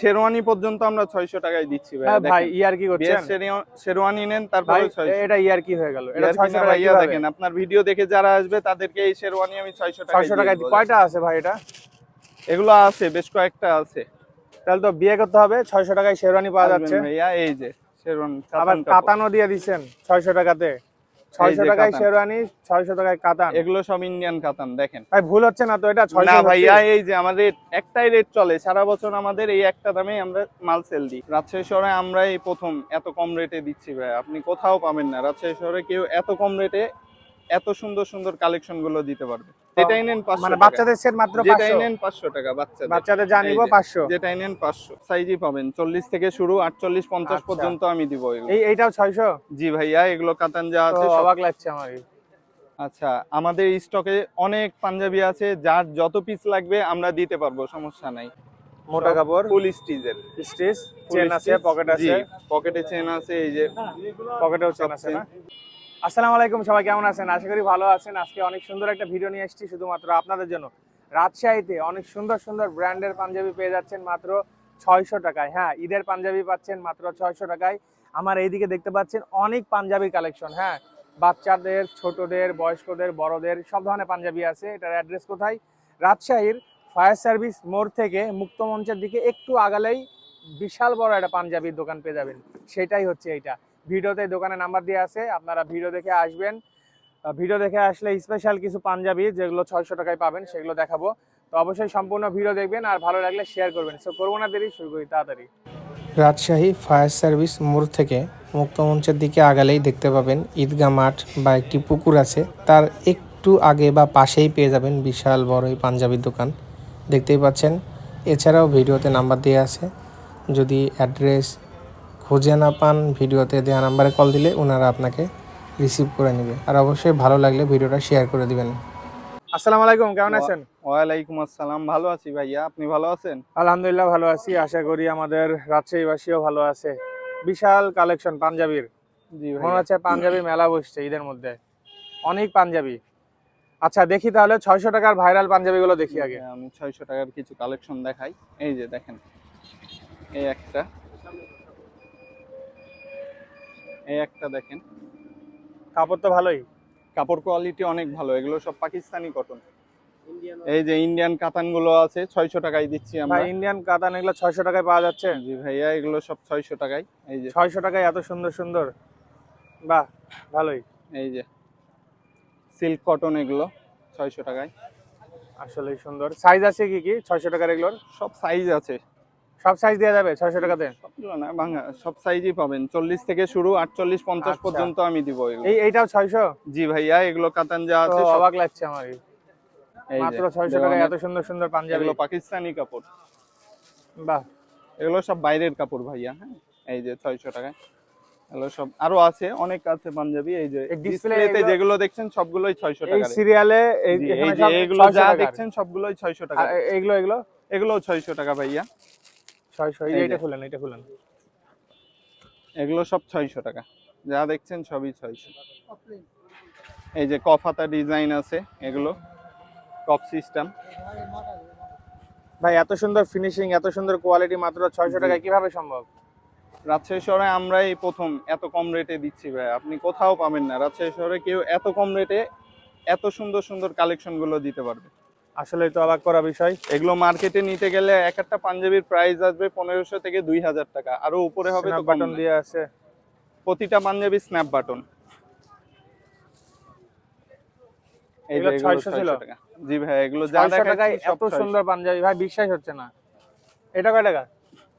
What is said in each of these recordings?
শেরওয়ানি পর্যন্ত আমরা 600 টাকায় দিচ্ছি ভাই। হ্যাঁ ভাই, ইয়ার কি করছেন? শেরওয়ানি নেন তারপরে 600। এটা ইয়ার কি হয়ে গেল? এটা 600 টাকা ভাইয়া দেখেন, আপনার ভিডিও দেখে যারা আসবে তাদেরকে এই শেরওয়ানি আমি 600 টাকায় 600 টাকায় কয়টা আছে ভাই এটা? এগুলো আছে, বেশ কয়েকটা আছে। তাহলে তো বিয়ে করতে হবে। 600 টাকায় শেরওয়ানি পাওয়া যাচ্ছে ভাইয়া। এই যে শেরওয়ানি, আবার কাতানও দিয়ে দিচ্ছেন 600 টাকাতে। 600 টাকায় শেরওয়ানি, 600 টাকায় কাতান। এগুলো সব ইন্ডিয়ান কাতান। দেখেন ভাই ভুল হচ্ছে না তো? এটা 600 না ভাইয়া, এই যে আমাদের একটাই রেট চলে সারা বছর, আমাদের এই একটা দামেই আমরা মাল সেল দিই। রাজশাহী শহরে আমরা এই প্রথম এত কম রেটে দিচ্ছি ভাই, আপনি কোথাও পাবেন না। রাজশাহী শহরে কেউ এত কম রেটে এত সুন্দর সুন্দর কালেকশন গুলো দিতে পারবে। যেটাই নেন 500 মানে টাকা। বাচ্চাদের সেট মাত্র 500। যেটাই নেন 500 টাকা। বাচ্চাদের যা নিব 500। যেটাই নেন 500। সাইজই পাবেন 40 থেকে শুরু, 48 50 পর্যন্ত আমি দিব এগুলো। এইটাও 600? জি ভাইয়া, এগুলো কাতান যা আছে তো অবাক লাগছে আমার। আচ্ছা, আমাদের স্টকে অনেক পাঞ্জাবি আছে, যার যত পিস লাগবে আমরা দিতে পারবো, সমস্যা নাই। মোটা কাপড়, ফুল স্টিচের। স্টিচ, চেন আছে, পকেট আছে। পকেটে চেন আছে, এই যে পকেটেও চেন আছে না? আসসালামু আলাইকুম, সবাই কেমন আছেন? আশা করি ভালো আছেন। আজকে অনেক সুন্দর একটা ভিডিও নিয়ে এসেছি শুধুমাত্র আপনাদের জন্য। রাজশাহীতে অনেক সুন্দর সুন্দর ব্র্যান্ডের পাঞ্জাবি পেয়ে যাচ্ছেন মাত্র 600 টাকায়। হ্যাঁ, ঈদের পাঞ্জাবি পাচ্ছেন মাত্র 600 টাকায়। আমার এইদিকে দেখতে পাচ্ছেন অনেক পাঞ্জাবির কালেকশন। হ্যাঁ, বাচ্চাদের, ছোটদের, বয়স্কদের, বড়দের সব ধরনের পাঞ্জাবি আছে। এটার অ্যাড্রেস কোথায়? রাজশাহীর ফায়ার সার্ভিস মোড় থেকে মুক্ত মঞ্চের দিকে একটু আগালেই বিশাল বড় একটা পাঞ্জাবির দোকান পেয়ে যাবেন। সেটাই হচ্ছে এইটা। ভিডিওতে দোকানের নাম্বার দেওয়া আছে, আপনারা ভিডিও দেখে আসবেন। ভিডিও দেখে আসলে স্পেশাল কিছু পাঞ্জাবি যেগুলো 600 টাকায় পাবেন সেগুলো দেখাবো। তো অবশ্যই সম্পূর্ণ ভিডিও দেখবেন, আর ভালো লাগলে শেয়ার করবেন। সো করবো না দেরি, শুরু করি তাড়াতাড়ি। রাজশাহী ফায়ার সার্ভিস মোড় থেকে মুক্তমঞ্চের দিকে আগালেই দেখতে পাবেন ঈদগাহ মাঠ বা একটি পুকুর আছে, তার একটু আগে বা পাশেই পেয়ে যাবেন বিশাল বড় এই পাঞ্জাবির দোকান। দেখতেই পাচ্ছেন। এছাড়াও ভিডিওতে নাম্বার দেওয়া আছে, যদি অ্যাড্রেস খুঁজে না পান ভিডিওতে দেওয়া নাম্বারে কল দিলে ওনারা আপনাকে রিসিভ করে নেবে। আর অবশ্যই ভালো লাগলে ভিডিওটা শেয়ার করে দিবেন। আসসালামু আলাইকুম, কেমন আছেন? ওয়ালাইকুম আসসালাম, ভালো আছি ভাইয়া, আপনি ভালো আছেন? আলহামদুলিল্লাহ ভালো আছি, আশা করি আমাদের রাজশাহীবাসীও ভালো আছে। বিশাল কালেকশন পাঞ্জাবির। জি ভাই, মনে হচ্ছে পাঞ্জাবি মেলা বসছে ঈদের মধ্যে, অনেক পাঞ্জাবি। আচ্ছা দেখি তাহলে 600 টাকার ভাইরাল পাঞ্জাবিগুলো দেখি আগে। আমি 600 টাকার কিছু কালেকশন দেখাই। এই যে দেখেন, এই একটা দেখেন, কাপড় তো ভালোই, কাপড় কোয়ালিটি অনেক ভালো। এগুলো সব পাকিস্তানি কটন। এই যে ইন্ডিয়ান কাতান গুলো আছে 600 টাকায় দিচ্ছি আমরা। ভাই ইন্ডিয়ান কাতান এগুলো 600 টাকায় পাওয়া যাচ্ছে? জি ভাইয়া, এগুলো সব 600 টাকায়। এই যে 600 টাকায় এত সুন্দর সুন্দর, বাহ ভালোই। এই যে সিল্ক কটন, এগুলো 600 টাকায়। আসলেই সুন্দর। সাইজ আছে কি কি 600 টাকার এগুলোর? সব সাইজ আছে। সব সাইজ দেওয়া যাবে 600 টাকাতে? সবগুলো না ভাঙা, সব সাইজই পাবেন। 40 থেকে শুরু, 48 50 আচ্ছা। পর্যন্ত আমি দিব এগুলো। এইটাও 600? জি ভাইয়া, এগুলো কাতান যা আছে তো সব। অবাক লাগছে আমার। এই মাত্র যে 600 টাকায় এত সুন্দর সুন্দর পাঞ্জাবি, এগুলো পাকিস্তানি কাপড়। বাহ। এগুলো সব বাইরের কাপড় ভাইয়া। হ্যাঁ, এই যে 600 টাকায়। এগুলো সব আরো আছে, অনেক আছে পাঞ্জাবি। এই যে ডিসপ্লেতে যেগুলো দেখছেন সবগুলোই 600 টাকা। এই সিরিয়ালে এই যে এগুলো যা দেখছেন সবগুলোই 600 টাকা। এগুলো এগুলো এগুলো 600 টাকা ভাইয়া। 600। এই যে এটা খুলেন, এটা খুলেন। এগুলো সব 600 টাকা, যা দেখছেন সবই 600। এই যে কফাতা ডিজাইন আছে, এগুলো কপ সিস্টেম। ভাই এত সুন্দর ফিনিশিং, এত সুন্দর কোয়ালিটি মাত্র 600 টাকায় কিভাবে সম্ভব? রাজশাহী শহরে আমরাই প্রথম এত কম রেটে দিচ্ছি ভাই, আপনি কোথাও পাবেন না। রাজশাহী শহরে কেউ এত কম রেটে এত সুন্দর সুন্দর কালেকশন গুলো দিতে পারবে। আসলে তো অবাক করা বিষয়। এগুলো মার্কেটে নিতে গেলে এক একটা পাঞ্জাবির প্রাইস আসবে 1500 থেকে 2000 টাকা, আরো উপরে হবে। তো বাটন দিয়ে আছে প্রতিটা পাঞ্জাবি স্ন্যাপ বাটন। এগুলো 600 ছিল? জি ভাই, এগুলো যা 600 দেখাচ্ছি টাকায় সব এত সুন্দর পাঞ্জাবি, ভাই বিশ্বাস হচ্ছে না। এটা কয় টাকা?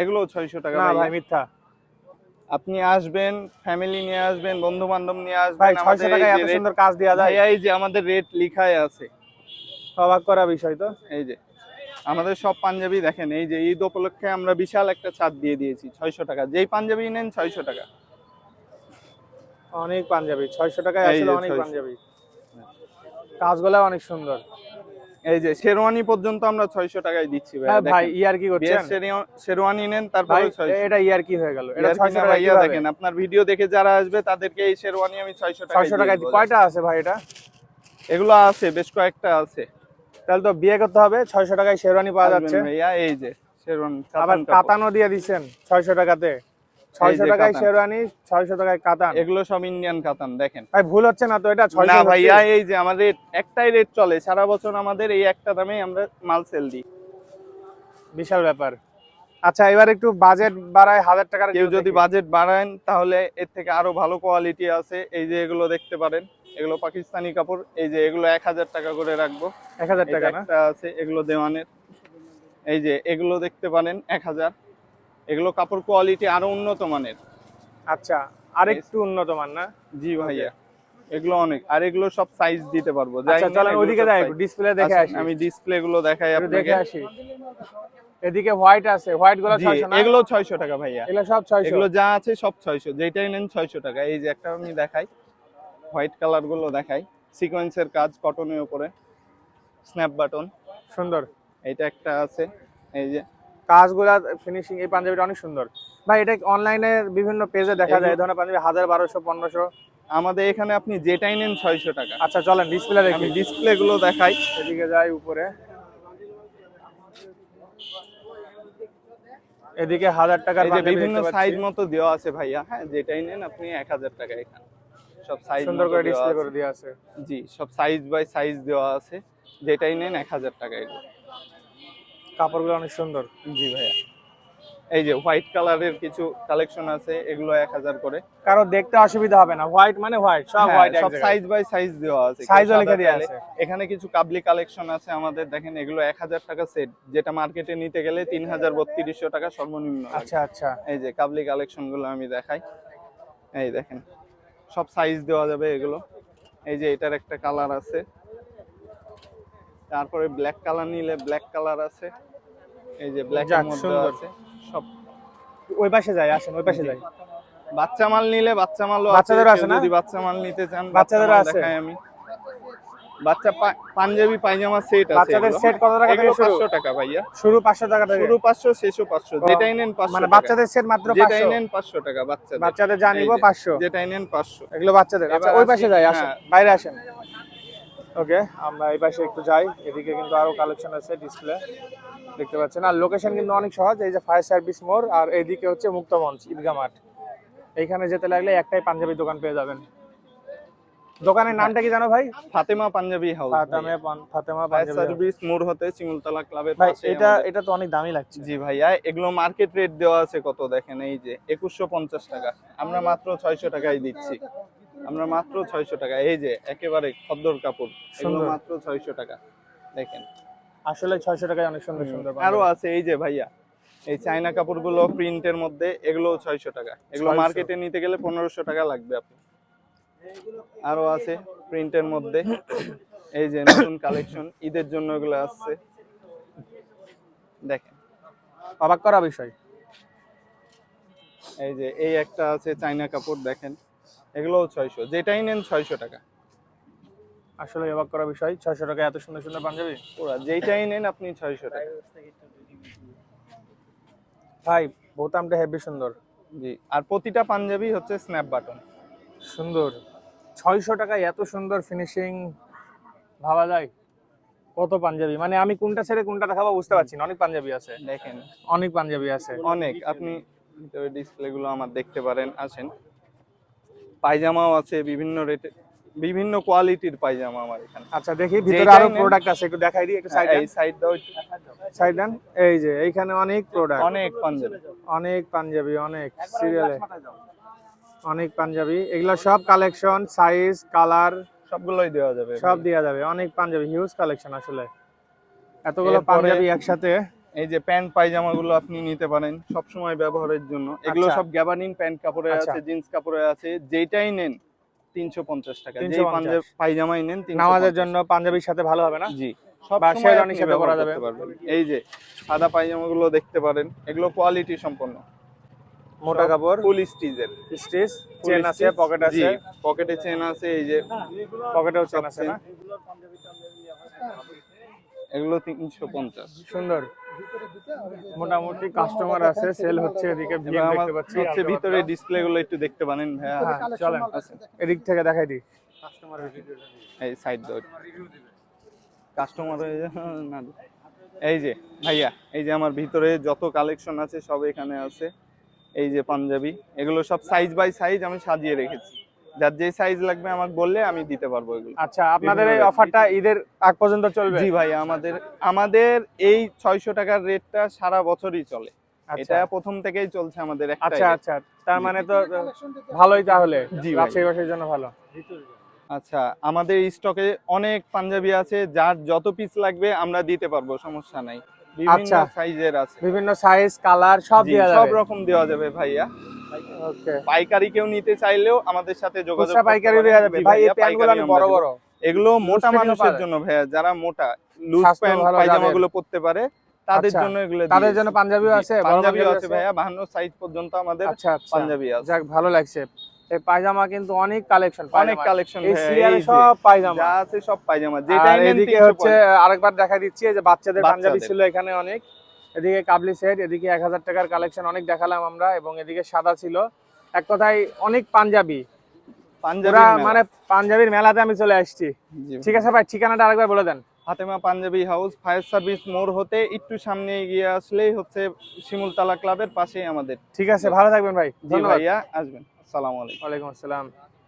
এগুলো 600 টাকা না ভাই। ভাই মিথ্যা। আপনি আসবেন, ফ্যামিলি নিয়ে আসবেন, বন্ধু বান্ধব নিয়ে আসবেন। ভাই 600 টাকায় এত সুন্দর কাজ দেয়া যায়? এই যে আমাদের রেট লিখাই আছে। অবাক করা বিষয় তো। এই যে আমাদের সব পাঞ্জাবি দেখেন, এই যে ঈদ উপলক্ষে আমরা বিশাল একটা ছাড় দিয়ে দিয়েছি 600 টাকা। যেই পাঞ্জাবি নেন 600 টাকা। অনেক পাঞ্জাবি 600 টাকায়, আসলে অনেক পাঞ্জাবি, কাজগুলো অনেক সুন্দর। এই যে শেরওয়ানি পর্যন্ত আমরা 600 টাকায় দিচ্ছি ভাই। হ্যাঁ ভাই, ইয়ার কি করছেন? শেরওয়ানি নেন তারপরে 600। এটা ইয়ার কি হয়ে গেল? এটা 600 টাকা ভাইয়া দেখেন, আপনার ভিডিও দেখে যারা আসবে তাদেরকে এই শেরওয়ানি আমি 600 টাকায় 600 টাকায় কয়টা আছে ভাই এটা? এগুলো আছে, বেশ কয়েকটা আছে। তাহলে তো বিয়ে করতে হবে। 600 টাকায় শেরওয়ানি পাওয়া যাচ্ছে। ভাইয়া এই যে শেরওয়ানি আবার কাতান কাপড়। কাতানও দিয়ে দিচ্ছেন 600 টাকাতে। 600 যে টাকায় কাতান। শেরওয়ানি, 600 টাকায় কাতান। এগুলো সব ইন্ডিয়ান কাতান দেখেন। ভাই ভুল হচ্ছে না তো, এটা 600 না হচ্ছে? ভাইয়া, এই যে আমাদের একটাই রেট চলে সারা বছর, আমাদের এই একটা দামেই আমরা মাল সেল দিই। বিশাল ব্যাপার। আচ্ছা এবার একটু বাজেট বাড়ায় 1000 টাকার কেউ একটু যদি দেখি। বাজেট বাড়ান তাহলে এর থেকে আরো ভালো কোয়ালিটি আছে। এই যে এগুলো দেখতে পারেন, এগুলো পাকিস্তানি কাপড়। এই যে এগুলো 1000 টাকা করে রাখবো। 1000 এটা টাকা না? একটা আছে, এগুলো দেওয়ানের। এই যে এগুলো দেখতে পারেন 1000। এগুলো কাপড় কোয়ালিটি আরো উন্নত মানের। আচ্ছা আরেকটু উন্নত মান না? জি ভাইয়া, এগুলো অনেক। আর এগুলো সব সাইজ দিতে পারবো। আচ্ছা চলেন ওইদিকে যাই, একটু ডিসপ্লে দেখে আসি। আমি ডিসপ্লে গুলো দেখাই একটু আপনাকে। দেখে আসি। এদিকে হোয়াইট আছে, হোয়াইট গুলো জি 600 না? এগুলো 600 টাকা ভাইয়া। এগুলো সব 600? এগুলো যা আছে সব 600, যেটাই নেন 600 টাকা। এই যে একটা আমি দেখাই, হোয়াইট কালার গুলো দেখাই, সিকোয়েন্সের কাজ কটনের উপরে, স্ন্যাপ বাটন। সুন্দর এইটা একটা আছে, এই যে কাজগুলা ফিনিশিং। এই পাঞ্জাবিটা অনেক সুন্দর ভাই। এটা অনলাইনে বিভিন্ন পেজে দেখা যায় এই ধরনের পাঞ্জাবি 1000, 1200, 1500। আমাদের এখানে আপনি যেটাই নেন 600 টাকা। আচ্ছা চলেন ডিসপ্লে দেখি। আমি ডিসপ্লে গুলো দেখাই। এদিকে যাই উপরে, এদিকে 1000 টাকার এই যে পাঞ্জাবি বিভিন্ন দেখতে পাচ্ছি। সাইজ মতো দেওয়া আছে ভাইয়া। হ্যাঁ, যেটাই নেন আপনি 1000 টাকা। এখানে সব সাইজ সুন্দর করে ডিসপ্লে করে দেওয়া আছে। জি, সব সাইজ বাই সাইজ দেওয়া আছে। যেটাই নেন 1000 টাকা এগুলো। কাপড়গুলো অনেক সুন্দর। জি ভাইয়া, এই যে হোয়াইট কালারের কিছু কালেকশন আছে, এগুলো 1000 করে। কারো দেখতে অসুবিধা হবে না, হোয়াইট মানে হোয়াইট, সব হ্যাঁ, হোয়াইট। সব সাইজ বাই সাইজ দেওয়া আছে। সাইজও কেউ লিখে সাদা দেওয়া চাইলে। আছে। এখানে কিছু কাবলি কালেকশন আছে আমাদের, দেখেন এগুলো 1000 টাকা সেট, যেটা মার্কেটে নিতে গেলে 3000-3200 টাকা সর্বনিম্ন লাগে। আচ্ছা আচ্ছা এই যে কাবলি কালেকশন গুলো আমি দেখাই। এই দেখেন, সব সাইজ দেওয়া যাবে এগুলো। এই যে এটার একটা কালার আছে, তারপরে ব্ল্যাক কালার নিলে ব্ল্যাক কালার আছে। এই যে ব্ল্যাক এর যাক, মধ্যে সুন্দর। আছে সব। ওই পাশে যাই, আসেন ওই পাশে যাই। বাচ্চা মাল নিলে বাচ্চা মালও আছে। বাচ্চাদেরও আছে কেউ না? যদি বাচ্চা মাল নিতে চান বাচ্চাদেরও বাচ্চা মাল আছে? দেখাই আমি। বাচ্চা পাঞ্জাবি পায়জামা সেট আছে। বাচ্চাদের এগুলো। সেট কত টাকা থেকে এগুলো শুরু? 500 টাকা ভাইয়া। শুরু 500 টাকা থেকে? শুরু 500, শেষও 500, যেটাই নেন 500 মানে টাকা। বাচ্চাদের সেট মাত্র যেটাই 500? নেন 500 টাকা বাচ্চাদের। বাচ্চাদের যা এই নিব যে, 500? যেটাই নেন 500। এগুলো বাচ্চাদের। আচ্ছা এবার ওই আসি, পাশে যাই, আসেন হ্যাঁ। বাইরে আসেন। ওকে, আমরা এই পাশে একটু যাই। এদিকে কিন্তু আরো কালেকশন আছে, ডিসপ্লে দেখতে পাচ্ছেন। আর লোকেশন কিন্তু অনেক সহজ, এই যে ফায়ার সার্ভিস মোড়, আর এইদিকে হচ্ছে মুক্ত মঞ্চ, ঈদগাহ মাঠ। এইখানে যেতে লাগলে একটাই পাঞ্জাবি দোকান পেয়ে যাবেন। দোকানের নামটা কি জানো ভাই? Fatema panjabi house. Fatema fire Panjabi. Service মোড় হতে শিমুলতলা ক্লাবের ভাই পাশে এটা আমাদের। এটা তো অনেক দামি লাগছে। জি ভাইয়া, এগুলো মার্কেট রেট দেওয়া আছে কত দেখেন, এই যে 2150 টাকা। আমরা মাত্র 600 টাকায় দিচ্ছি। আমরা মাত্র 600 টাকা। এই যে একেবারে খদ্দর কাপড়, এগুলো সুন্দর। মাত্র 600 টাকা। দেখেন আসলে 600 টাকায় অনেক সুন্দর সুন্দর আরো পাঞ্জাবি। আছে। এই যে ভাইয়া, এই চায়না কাপড়গুলো প্রিন্টের মধ্যে, এগুলো 600 টাকা। এগুলো 600? মার্কেটে নিতে গেলে 1500 টাকা লাগবে আপনি। আরো আছে প্রিন্টের মধ্যে। এই যে নতুন কালেকশন, ঈদের জন্য এগুলো আসছে, দেখেন। অবাক করা বিষয়। এই যে এই একটা আছে চায়না কাপড়, দেখেন এগুলোও 600, যেটাই নেন 600 টাকা। আসলে অবাক করা বিষয়, 600 টাকায় এত সুন্দর সুন্দর পাঞ্জাবি। পুরা যেটাই নেন আপনি 600 টাকা। ভাই বোতামটা হেভি সুন্দর। জি, আর প্রতিটা পাঞ্জাবি হচ্ছে স্ন্যাপ বাটন। সুন্দর। 600 টাকায় এত সুন্দর ফিনিশিং, ভাবা যায়? কত পাঞ্জাবি, মানে আমি কোনটা ছেড়ে কোনটা দেখাবো বুঝতে পারছি না। অনেক পাঞ্জাবি আছে, দেখেন অনেক পাঞ্জাবি আছে। অনেক। আপনি ডিসপ্লে গুলো আমার দেখতে পারেন, আসেন। পায়জামাও আছে বিভিন্ন রেটে, বিভিন্ন কোয়ালিটির পায়জামা আমার এখানে। আচ্ছা দেখি ভিতরে যেটাই আরো নেন। প্রোডাক্ট আছে, একটু দেখাই দিই, একটু সাইড এই সাইড দাও একটু। সাইড দেন। এই যে এইখানে অনেক প্রোডাক্ট, অনেক পাঞ্জাবি। অনেক পাঞ্জাবি, অনেক সিরিয়ালে অনেক পাঞ্জাবি। এগুলো সব কালেকশন, সাইজ, কালার সবগুলোই দেওয়া যাবে। সব দেওয়া যাবে। অনেক পাঞ্জাবি, হিউজ কালেকশন। আসলে এতগুলো এরপরে পাঞ্জাবি একসাথে। এই যে প্যান্ট পায়জামা গুলো আপনি নিতে পারেন সব সময় ব্যবহারের জন্য। এগুলো আচ্ছা। সব গ্যাবার্ডিন প্যান্ট কাপড়ে আচ্ছা। আছে, জিন্স কাপড়ে আছে, যেটাই নেন 350 টাকা। যেই 350? পায়জামাই নেন 350। নামাজের জন্য পাঞ্জাবির সাথে ভালো হবে না? জি, সব বা সময় শেরওয়ানির আপনি সাথে ব্যবহার পরা যাবে। করতে পারবেন। এই যে সাদা পায়জামা গুলো দেখতে পারেন, এগুলো কোয়ালিটি সম্পন্ন, মোটা কাপড়, ফুল স্টিচের। স্টিচ, চেন আছে, পকেট আছে। পকেটে চেন আছে, এই যে পকেটেও চেন আছে না? এগুলো 350। সুন্দর। মোটামুটি কাস্টমার আছে, সেল হচ্ছে। এদিকে ভিড় এবার আমার দেখতে পাচ্ছি। হচ্ছে ভিতরে ডিসপ্লে গুলো একটু দেখতে পারেন ভাইয়া। হ্যাঁ, চলেন এদিক থেকে দেখাই দিই। এই সাইড দাও, কাস্টমার না। এই যে ভাইয়া, এই যে আমার ভিতরে যত কালেকশন আছে সব এখানে আছে। এই যে পাঞ্জাবি, এগুলো সব সাইজ বাই সাইজ আমি সাজিয়ে রেখেছি। যার যে সাইজ লাগবে আমাকে বললে আমি দিতে পারবো এগুলো। আচ্ছা, আপনাদের এই বিভিন্ন অফারটা ঈদের আগ পর্যন্ত চলবে? জি ভাই, আমাদের এই 600 টাকার রেটটা সারা বছরই চলে। আচ্ছা এটা প্রথম থেকেই চলছে আমাদের একটা। আচ্ছা আচ্ছা, তার মানে তো ভালোই তাহলে, জি ভাই। রাজশাহীবাসীর জন্য ভালো। আচ্ছা, আমাদের স্টকে অনেক পাঞ্জাবি আছে, যার যত পিস লাগবে আমরা দিতে পারবো, সমস্যা নাই। বিভিন্ন আচ্ছা। সাইজের আছে, বিভিন্ন সাইজ কালার সব জি, দেওয়া সব যাবে। রকম দেওয়া যাবে ভাইয়া। ওকে, পাইকারি কেউ নিতে চাইলেও আমাদের সাথে যোগাযোগ খুচরা করতে পাইকারি পারেন। দেওয়া যাবে জি ভাই। এই ভাইয়া, প্যান্টগুলো পাইকারি অনেক আমরা বড় দেব। বড়, এগুলো মোটা fitting ও মানুষের পারে। জন্য ভাইয়া, যারা মোটা লুজ স্বাস্থ্য প্যান্ট ভালো পায়জামা যাদের। গুলো পরতে পারে, তাদের আচ্ছা, জন্য এগুলো তাদের দিয়েছি। জন্য পাঞ্জাবিও জি, আছে, বড় পাঞ্জাবিও পাঞ্জাবি আছে ভাইয়া, 52 সাইজ পর্যন্ত আমাদের আচ্ছা আচ্ছা, পাঞ্জাবি আছে। যাক ভালো লাগছে। এই পায়জামা কিন্তু অনেক কালেকশন, অনেক কালেকশন এই ভাইয়া, সিরিয়ালে এই যে সব পায়জামা। যা আছে সব পায়জামা, আর যেটাই নেন এদিকে 350। হচ্ছে আরেকবার দেখা দিচ্ছি, এই যে বাচ্চাদের পাঞ্জাবি বাচ্চাদের। ছিল এখানে অনেক। এদিকে কাবলি সেট, এদিকে 1000 টাকার কালেকশন অনেক দেখালাম আমরা, এবং এদিকে সাদা ছিল। এক কথায় অনেক পাঞ্জাবি, পুরা পাঞ্জাবির মেলা। মানে পাঞ্জাবির মেলাতে আমি চলে আসছি। জি ঠিক আছে ভাই, ঠিকানাটা আরেকবার বলে দেন। Fatema panjabi house, fire service মোড় হতে একটু সামনে এগিয়ে আসলেই হচ্ছে শিমুলতলা ক্লাবের পাশেই আমাদের। ঠিক আছে, ভালো থাকবেন ভাই, জি ধন্যবাদ। ভাইয়া, আসবেন। আসসালামু আলাইকুম। ওয়ালাইকুম আসসালাম।